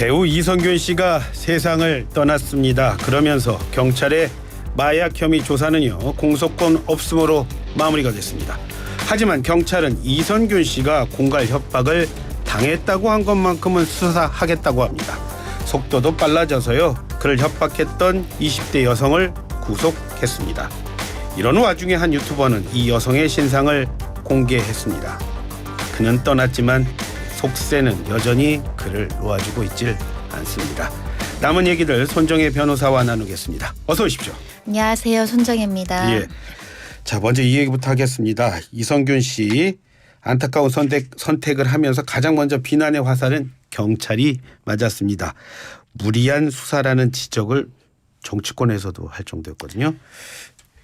배우 이성균 씨가 세상을 떠났습니다. 그러면서 경찰의 마약 혐의 조사는요 공소권 없음으로 마무리가 됐습니다. 하지만 경찰은 이성균 씨가 공갈 협박을 당했다고 한 것만큼은 수사하겠다고 합니다. 속도도 빨라져서요 그를 협박했던 20대 여성을 구속했습니다. 이런 와중에 한 유튜버는 이 여성의 신상을 공개했습니다. 그는 떠났지만 속세는 여전히 그를 놓아주고 있질 않습니다. 남은 얘기들 손정혜 변호사와 나누겠습니다. 어서 오십시오. 안녕하세요. 손정혜입니다. 예. 자, 먼저 이 얘기부터 하겠습니다. 이성균 씨 안타까운 선택을 하면서 가장 먼저 비난의 화살은 경찰이 맞았습니다. 무리한 수사라는 지적을 정치권에서도 할 정도였거든요.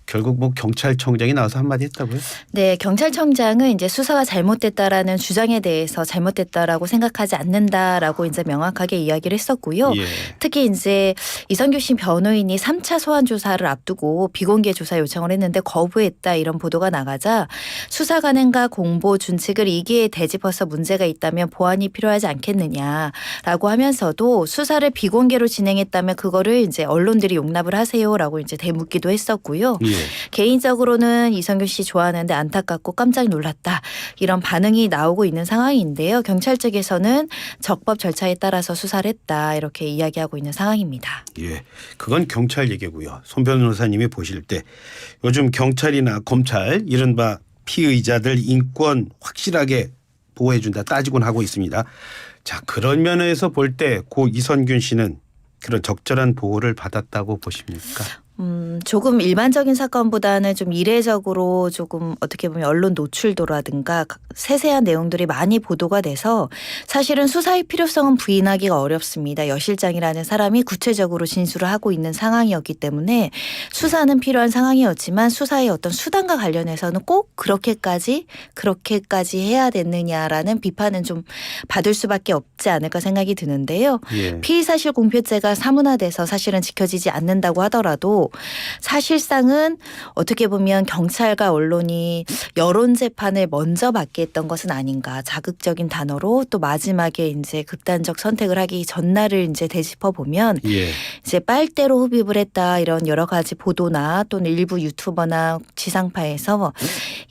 결국 뭐 경찰청장이 나와서 한마디 했다고요? 네, 경찰청장은 이제 수사가 잘못됐다라는 주장에 대해서 잘못됐다라고 생각하지 않는다라고 이제 명확하게 이야기를 했었고요. 예. 특히 이제 이성균 씨 변호인이 3차 소환 조사를 앞두고 비공개 조사 요청을 했는데 거부했다 이런 보도가 나가자 수사 관행과 공보 준칙을 이기에 되짚어서 문제가 있다면 보완이 필요하지 않겠느냐라고 하면서도 수사를 비공개로 진행했다면 그거를 이제 언론들이 용납을 하세요라고 이제 대묻기도 했었고요. 예. 개인적으로는 이성균 씨 좋아하는데 안타깝고 깜짝 놀랐다. 이런 반응이 나오고 있는 상황인데요. 경찰 측에서는 적법 절차에 따라서 수사를 했다. 이렇게 이야기하고 있는 상황입니다. 예, 그건 경찰 얘기고요. 손 변호사님이 보실 때 요즘 경찰이나 검찰 이른바 피의자들 인권 확실하게 보호해준다 따지곤 하고 있습니다. 자, 그런 면에서 볼 때 고 이성균 씨는 그런 적절한 보호를 받았다고 보십니까? 조금 일반적인 사건보다는 좀 이례적으로 조금 어떻게 보면 언론 노출도라든가 세세한 내용들이 많이 보도가 돼서 사실은 수사의 필요성은 부인하기가 어렵습니다. 여 실장이라는 사람이 구체적으로 진술을 하고 있는 상황이었기 때문에 수사는 필요한 상황이었지만 수사의 어떤 수단과 관련해서는 꼭 그렇게까지 해야 됐느냐라는 비판은 좀 받을 수밖에 없지 않을까 생각이 드는데요. 예. 피의사실 공표죄가 사문화돼서 사실은 지켜지지 않는다고 하더라도 사실상은 어떻게 보면 경찰과 언론이 여론 재판을 먼저 받게 했던 것은 아닌가. 자극적인 단어로 또 마지막에 이제 극단적 선택을 하기 전날을 이제 되짚어 보면 예. 이제 빨대로 흡입을 했다 이런 여러 가지 보도나 또는 일부 유튜버나 지상파에서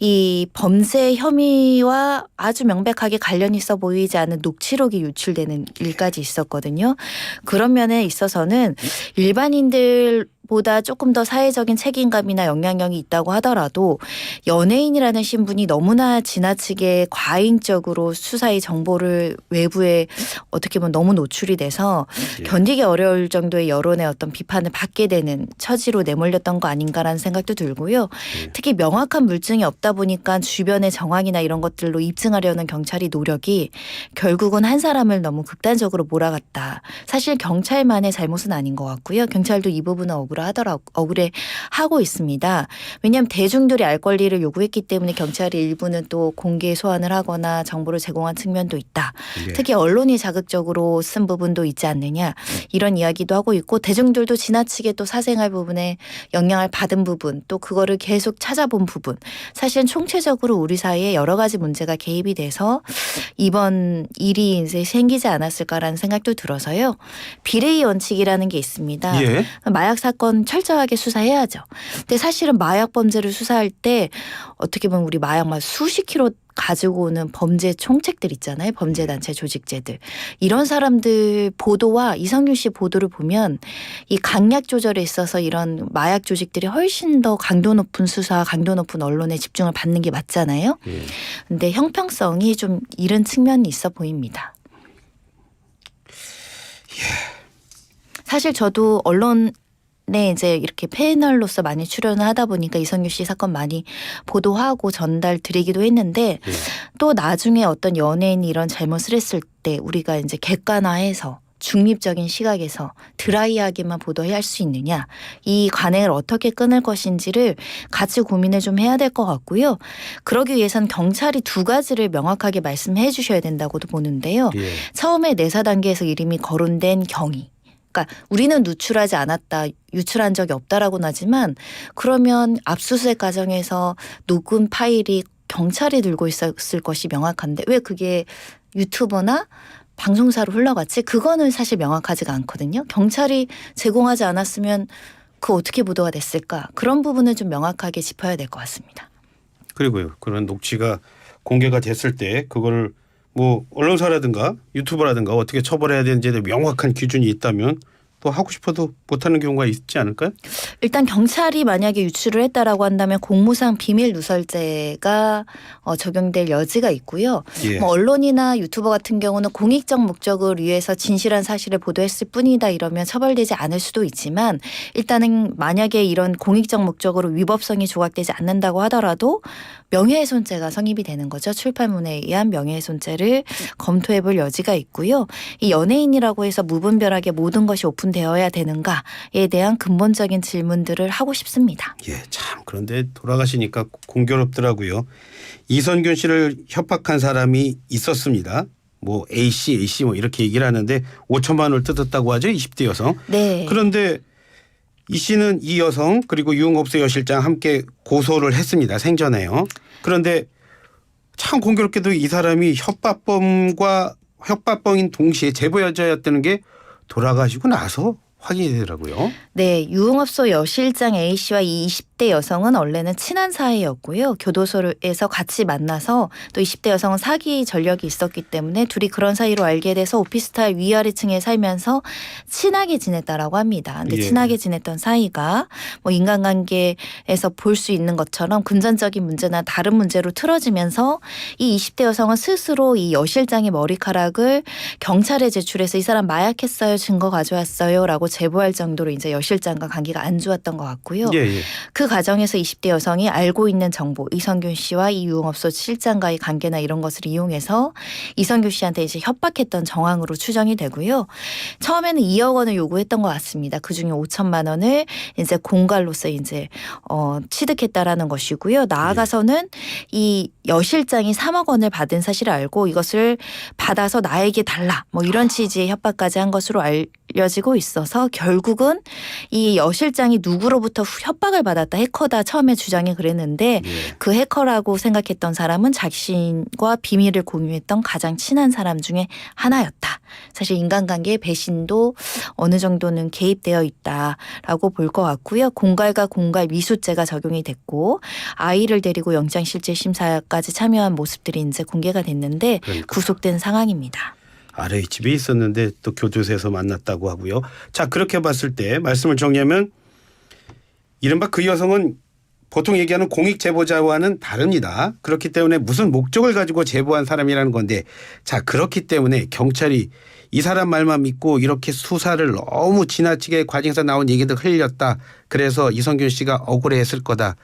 이 범죄 혐의와 아주 명백하게 관련이 있어 보이지 않은 녹취록이 유출되는 일까지 있었거든요. 그런 면에 있어서는 일반인들 보다 조금 더 사회적인 책임감이나 영향력이 있다고 하더라도 연예인이라는 신분이 너무나 지나치게 과잉적으로 수사의 정보를 외부에 어떻게 보면 너무 노출이 돼서 견디기 어려울 정도의 여론의 어떤 비판을 받게 되는 처지로 내몰렸던 거 아닌가라는 생각도 들고요. 특히 명확한 물증이 없다 보니까 주변의 정황이나 이런 것들로 입증하려는 경찰의 노력이 결국은 한 사람을 너무 극단적으로 몰아갔다. 사실 경찰만의 잘못은 아닌 것 같고요. 경찰도 이 부분은 억울해하고 있습니다. 왜냐하면 대중들이 알 권리를 요구했기 때문에 경찰이 일부는 또 공개 소환을 하거나 정보를 제공한 측면도 있다. 네. 특히 언론이 자극적으로 쓴 부분도 있지 않느냐 이런 이야기도 하고 있고 대중들도 지나치게 또 사생활 부분에 영향을 받은 부분 또 그거를 계속 찾아본 부분 사실은 총체적으로 우리 사회에 여러 가지 문제가 개입이 돼서 이번 일이 이제 생기지 않았을까라는 생각도 들어서요. 비례의 원칙이라는 게 있습니다. 예. 마약 사건 철저하게 수사해야죠. 근데 사실은 마약 범죄를 수사할 때 어떻게 보면 우리 마약 막 수십 킬로 가지고 오는 범죄 총책들 있잖아요. 범죄단체 조직제들. 이런 사람들 보도와 이성균 씨 보도를 보면 이 강약 조절에 있어서 이런 마약 조직들이 훨씬 더 강도 높은 수사, 강도 높은 언론에 집중을 받는 게 맞잖아요. 근데 형평성이 좀 이른 측면이 있어 보입니다. 사실 저도 언론 네, 이제 이렇게 패널로서 많이 출연을 하다 보니까 이성균 씨 사건 많이 보도하고 전달 드리기도 했는데 또 나중에 어떤 연예인이 이런 잘못을 했을 때 우리가 이제 객관화해서 중립적인 시각에서 드라이하게만 보도해야 할 수 있느냐 이 관행을 어떻게 끊을 것인지를 같이 고민을 좀 해야 될 것 같고요. 그러기 위해서는 경찰이 두 가지를 명확하게 말씀해 주셔야 된다고도 보는데요. 예. 처음에 내사 단계에서 이름이 거론된 경위 그러니까 우리는 누출하지 않았다, 유출한 적이 없다라고는 하지만 그러면 압수수색 과정에서 녹음 파일이 경찰이 들고 있었을 것이 명확한데 왜 그게 유튜버나 방송사로 흘러갔지 그거는 사실 명확하지가 않거든요. 경찰이 제공하지 않았으면 그 어떻게 보도가 됐을까? 그런 부분은 좀 명확하게 짚어야 될 것 같습니다. 그리고요. 그런 녹취가 공개가 됐을 때 그거를 뭐 언론사라든가 유튜버라든가 어떻게 처벌해야 되는지에 대해 명확한 기준이 있다면 또 하고 싶어도 못하는 경우가 있지 않을까요? 일단 경찰이 만약에 유출을 했다라고 한다면 공무상 비밀 누설죄가 적용될 여지가 있고요. 예. 뭐 언론이나 유튜버 같은 경우는 공익적 목적을 위해서 진실한 사실을 보도했을 뿐이다 이러면 처벌되지 않을 수도 있지만 일단은 만약에 이런 공익적 목적으로 위법성이 조각되지 않는다고 하더라도 명예훼손죄가 성립이 되는 거죠. 출판문에 의한 명예훼손죄를 검토해 볼 여지가 있고요. 이 연예인이라고 해서 무분별하게 모든 것이 오픈되어야 되는가에 대한 근본적인 질문들을 하고 싶습니다. 예, 참 그런데 돌아가시니까 공교롭더라고요. 이선균 씨를 협박한 사람이 있었습니다. 뭐 A씨 뭐 이렇게 얘기를 하는데 5천만 원을 뜯었다고 하죠. 20대 여성. 네. 그런데 이 씨는 이 여성 그리고 유흥업소 여실장 함께 고소를 했습니다. 생전에요. 그런데 참 공교롭게도 이 사람이 협박범인 동시에 제보 여자였다는 게 돌아가시고 나서 확인이 되더라고요. 네, 유흥업소 여실장 A씨와 이 20대 여성은 원래는 친한 사이였고요. 교도소에서 같이 만나서 또 20대 여성은 사기 전력이 있었기 때문에 둘이 그런 사이로 알게 돼서 오피스텔 위아래층에 살면서 친하게 지냈다라고 합니다. 근데 예. 친하게 지냈던 사이가 뭐 인간관계에서 볼 수 있는 것처럼 금전적인 문제나 다른 문제로 틀어지면서 이 20대 여성은 스스로 이 여실장의 머리카락을 경찰에 제출해서 이 사람 마약했어요, 증거 가져왔어요라고 제보할 정도로 이제 여실장과 관계가 안 좋았던 것 같고요. 예, 예. 그 과정에서 20대 여성이 알고 있는 정보, 이선균 씨와 이 유흥업소 실장과의 관계나 이런 것을 이용해서 이선균 씨한테 이제 협박했던 정황으로 추정이 되고요. 처음에는 2억 원을 요구했던 것 같습니다. 그 중에 5천만 원을 이제 공갈로서 이제 취득했다라는 것이고요. 나아가서는 이 여실장이 3억 원을 받은 사실을 알고 이것을 받아서 나에게 달라 뭐 이런 취지의 협박까지 한 것으로 알려지고 있어서 결국은 이 여실장이 누구로부터 협박을 받았다 해커다 처음에 주장이 그랬는데 예. 그 해커라고 생각했던 사람은 자신과 비밀을 공유했던 가장 친한 사람 중에 하나였다. 사실 인간관계의 배신도 어느 정도는 개입되어 있다라고 볼 것 같고요. 공갈과 공갈 미수죄가 적용이 됐고 아이를 데리고 영장실질심사까지 참여한 모습들이 이제 공개가 됐는데 그러니까요. 구속된 상황입니다. 아래 집에 있었는데 또 교도소에서 만났다고 하고요. 자, 그렇게 봤을 때 말씀을 정리하면 이른바 그 여성은 보통 얘기하는 공익 제보자와는 다릅니다. 그렇기 때문에 무슨 목적을 가지고 제보한 사람이라는 건데 자, 그렇기 때문에 경찰이 이 사람 말만 믿고 이렇게 수사를 너무 지나치게 과정에서 나온 얘기도 흘렸다. 그래서 이선균 씨가 억울해했을 거다.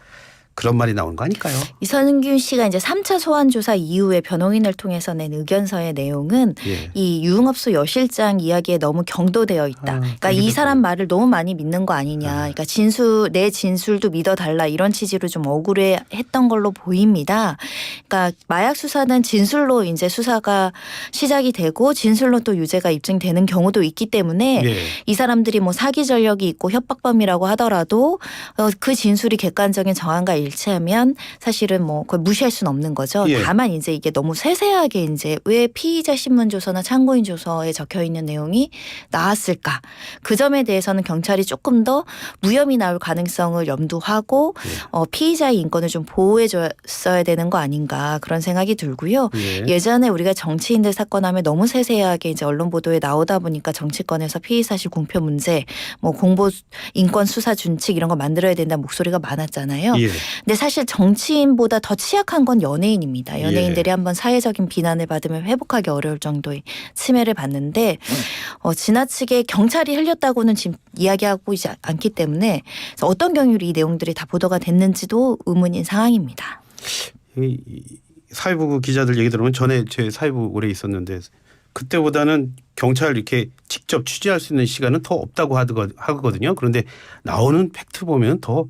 그런 말이 나오는 거 아닐까요? 이선균 씨가 이제 3차 소환 조사 이후에 변호인을 통해서 낸 의견서의 내용은 예. 이 유흥업소 여실장 이야기에 너무 경도되어 있다. 그러니까 이 사람 말을 너무 많이 믿는 거 아니냐. 그러니까 내 진술도 믿어달라 이런 취지로 좀 억울해했던 걸로 보입니다. 그러니까 마약 수사는 진술로 이제 수사가 시작이 되고 진술로 또 유죄가 입증되는 경우도 있기 때문에 예. 이 사람들이 뭐 사기 전력이 있고 협박범이라고 하더라도 그 진술이 객관적인 정황과 일치하면 사실은 뭐 그걸 무시할 수는 없는 거죠. 예. 다만 이제 이게 너무 세세하게 이제 왜 피의자 신문 조서나 참고인 조서에 적혀 있는 내용이 나왔을까? 그 점에 대해서는 경찰이 조금 더 무혐의 나올 가능성을 염두하고 피의자의 인권을 좀 보호해 줬어야 되는 거 아닌가 그런 생각이 들고요. 예. 예전에 우리가 정치인들 사건 하면 너무 세세하게 이제 언론 보도에 나오다 보니까 정치권에서 피의사실 공표 문제, 뭐 공보 인권 수사 준칙 이런 거 만들어야 된다는 목소리가 많았잖아요. 예. 근데 사실 정치인보다 더 취약한 건 연예인입니다. 연예인들이 한번 사회적인 비난을 받으면 회복하기 어려울 정도의 침해를 받는데 지나치게 경찰이 흘렸다고는 지금 이야기하고 있지 않기 때문에 어떤 경위로 이 내용들이 다 보도가 됐는지도 의문인 상황입니다. 이 사회부 기자들 얘기 들으면 전에 제 사회부 오래 있었는데 그때보다는 경찰 이렇게 직접 취재할 수 있는 시간은 더 없다고 하거든요. 그런데 나오는 팩트 보면 더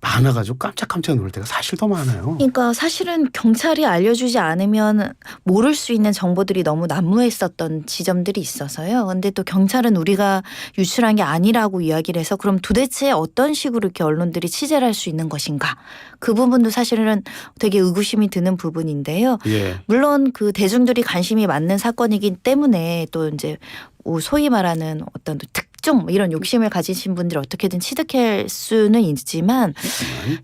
많아가지고 깜짝깜짝 놀랄 때가 사실 더 많아요. 그러니까 사실은 경찰이 알려주지 않으면 모를 수 있는 정보들이 너무 난무했었던 지점들이 있어서요. 근데 또 경찰은 우리가 유출한 게 아니라고 이야기를 해서 그럼 도대체 어떤 식으로 이렇게 언론들이 취재를 할 수 있는 것인가. 그 부분도 사실은 되게 의구심이 드는 부분인데요. 예. 물론 그 대중들이 관심이 많는 사건이기 때문에 또 이제 소위 말하는 어떤 특종 이런 욕심을 가지신 분들이 어떻게든 취득할 수는 있지만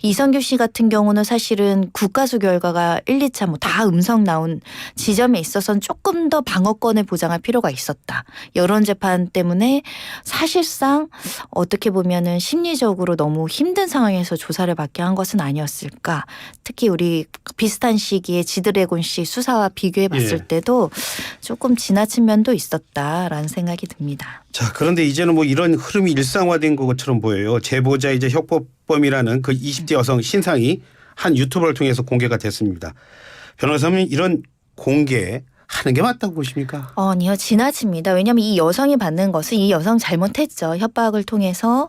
이성규 씨 같은 경우는 사실은 국가수 결과가 1, 2차 뭐 다 음성 나온 지점에 있어서는 조금 더 방어권을 보장할 필요가 있었다. 여론 재판 때문에 사실상 어떻게 보면은 심리적으로 너무 힘든 상황에서 조사를 받게 한 것은 아니었을까. 특히 우리 비슷한 시기에 지드래곤 씨 수사와 비교해 봤을 예. 때도 조금 지나친 면도 있었다라는 생각이 듭니다. 자, 그런데 이제는 뭐 이런 흐름이 일상화된 것처럼 보여요. 제보자이자 협박범이라는 그 20대 여성 신상이 한 유튜버를 통해서 공개가 됐습니다. 변호사님 이런 공개 하는 게 맞다고 보십니까? 아니요, 지나칩니다. 왜냐하면 이 여성이 받는 것은 이 여성 잘못했죠. 협박을 통해서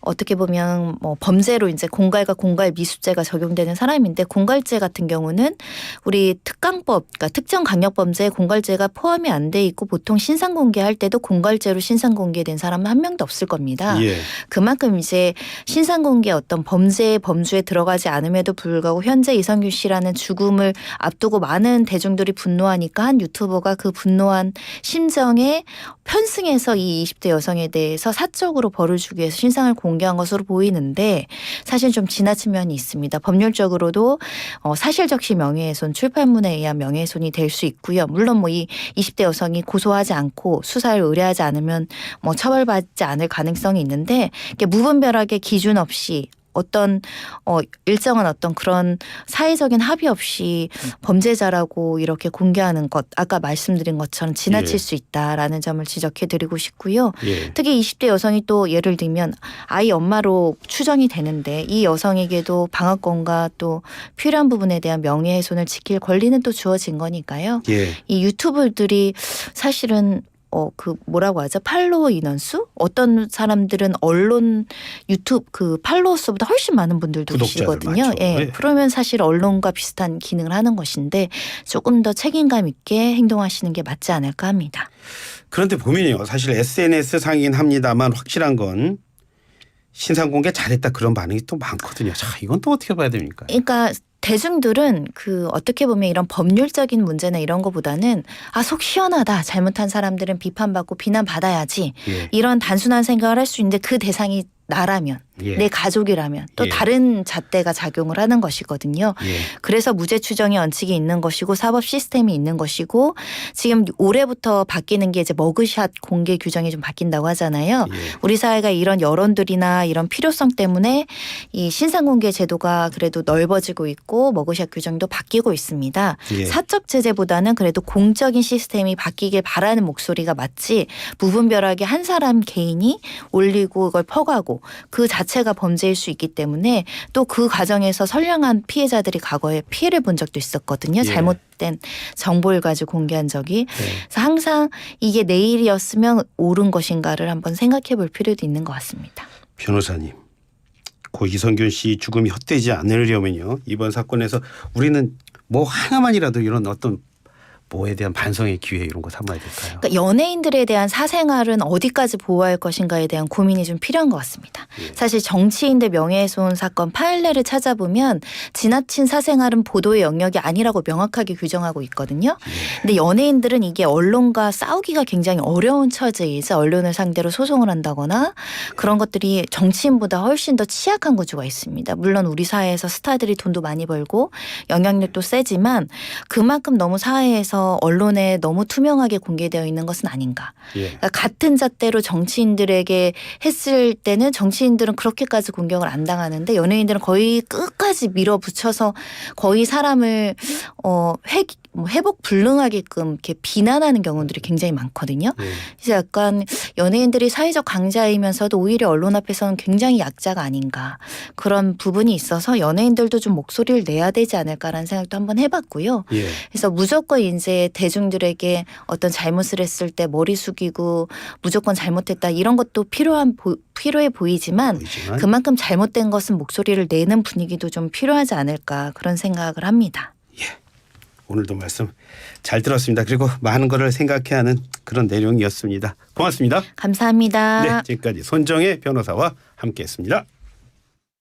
어떻게 보면 뭐 범죄로 이제 공갈과 공갈 미수죄가 적용되는 사람인데 공갈죄 같은 경우는 우리 특강법, 그러니까 특정강력범죄에 공갈죄가 포함이 안 돼 있고 보통 신상 공개할 때도 공갈죄로 신상 공개된 사람은 한 명도 없을 겁니다. 예. 그만큼 이제 신상 공개 어떤 범죄의 범주에 들어가지 않음에도 불구하고 현재 이성규 씨라는 죽음을 앞두고 많은 대중들이 분노하니까 한 유튜버가 그 분노한 심정에 편승해서 이 20대 여성에 대해서 사적으로 벌을 주기 위해서 신상을 공개한 것으로 보이는데 사실 좀 지나친 면이 있습니다. 법률적으로도 사실적시 명예훼손, 출판문에 의한 명예훼손이 될 수 있고요. 물론 뭐 이 20대 여성이 고소하지 않고 수사를 의뢰하지 않으면 뭐 처벌받지 않을 가능성이 있는데 이게 무분별하게 기준 없이 어떤 일정한 어떤 그런 사회적인 합의 없이 범죄자라고 이렇게 공개하는 것 아까 말씀드린 것처럼 지나칠 예. 수 있다라는 점을 지적해 드리고 싶고요. 예. 특히 20대 여성이 또 예를 들면 아이 엄마로 추정이 되는데 이 여성에게도 방어권과 또 필요한 부분에 대한 명예훼손을 지킬 권리는 또 주어진 거니까요. 예. 이 유튜버들이 사실은 그 뭐라고 하죠? 팔로워 인원수? 어떤 사람들은 언론 유튜브 그 팔로워 수보다 훨씬 많은 분들도 구독자들 계시거든요. 많죠. 예. 네. 그러면 사실 언론과 비슷한 기능을 하는 것인데 조금 더 책임감 있게 행동하시는 게 맞지 않을까 합니다. 그런데 보면요. 사실 SNS 상이긴 합니다만 확실한 건 신상 공개 잘했다 그런 반응이 또 많거든요. 자, 이건 또 어떻게 봐야 됩니까? 그러니까 대중들은 그 어떻게 보면 이런 법률적인 문제나 이런 거보다는 속 시원하다. 잘못한 사람들은 비판받고 비난받아야지. 예. 이런 단순한 생각을 할 수 있는데 그 대상이 나라면 예. 내 가족이라면 또 예. 다른 잣대가 작용을 하는 것이거든요. 예. 그래서 무죄 추정의 원칙이 있는 것이고 사법 시스템이 있는 것이고 지금 올해부터 바뀌는 게 이제 머그샷 공개 규정이 좀 바뀐다고 하잖아요. 예. 우리 사회가 이런 여론들이나 이런 필요성 때문에 이 신상 공개 제도가 그래도 넓어지고 있고 머그샷 규정도 바뀌고 있습니다. 예. 사적 제재보다는 그래도 공적인 시스템이 바뀌길 바라는 목소리가 맞지 무분별하게 한 사람 개인이 올리고 그걸 퍼가고 그 자체가 범죄일 수 있기 때문에 또 그 과정에서 선량한 피해자들이 과거에 피해를 본 적도 있었거든요. 예. 잘못된 정보를 가지고 공개한 적이. 네. 그래서 항상 이게 내일이었으면 옳은 것인가를 한번 생각해 볼 필요도 있는 것 같습니다. 변호사님, 고 이성균 씨 죽음이 헛되지 않으려면요. 이번 사건에서 우리는 뭐 하나만이라도 이런 어떤 뭐에 대한 반성의 기회 이런 거 삼아야 될까요? 그러니까 연예인들에 대한 사생활은 어디까지 보호할 것인가에 대한 고민이 좀 필요한 것 같습니다. 예. 사실 정치인들 명예훼손 사건 파일레를 찾아보면 지나친 사생활은 보도의 영역이 아니라고 명확하게 규정하고 있거든요. 근데 연예인들은 이게 언론과 싸우기가 굉장히 어려운 처지이자 언론을 상대로 소송을 한다거나 그런 것들이 정치인보다 훨씬 더 취약한 구조가 있습니다. 물론 우리 사회에서 스타들이 돈도 많이 벌고 영향력도 세지만 그만큼 너무 사회에서 언론에 너무 투명하게 공개되어 있는 것은 아닌가. 예. 그러니까 같은 잣대로 정치인들에게 했을 때는 정치인들은 그렇게까지 공격을 안 당하는데 연예인들은 거의 끝까지 밀어붙여서 거의 사람을 회복 불능하게끔 이렇게 비난하는 경우들이 굉장히 많거든요. 예. 그래서 약간 연예인들이 사회적 강자이면서도 오히려 언론 앞에서는 굉장히 약자가 아닌가 그런 부분이 있어서 연예인들도 좀 목소리를 내야 되지 않을까라는 생각도 한번 해봤고요. 예. 그래서 무조건 이제 이제 대중들에게 어떤 잘못을 했을 때 머리 숙이고 무조건 잘못했다 이런 것도 필요해 보이지만 그만큼 잘못된 것은 목소리를 내는 분위기도 좀 필요하지 않을까 그런 생각을 합니다. 오늘도 말씀 잘 들었습니다. 그리고 많은 거를 생각해야 하는 그런 내용이었습니다. 고맙습니다. 감사합니다. 네, 지금까지 손정혜 변호사와 함께했습니다.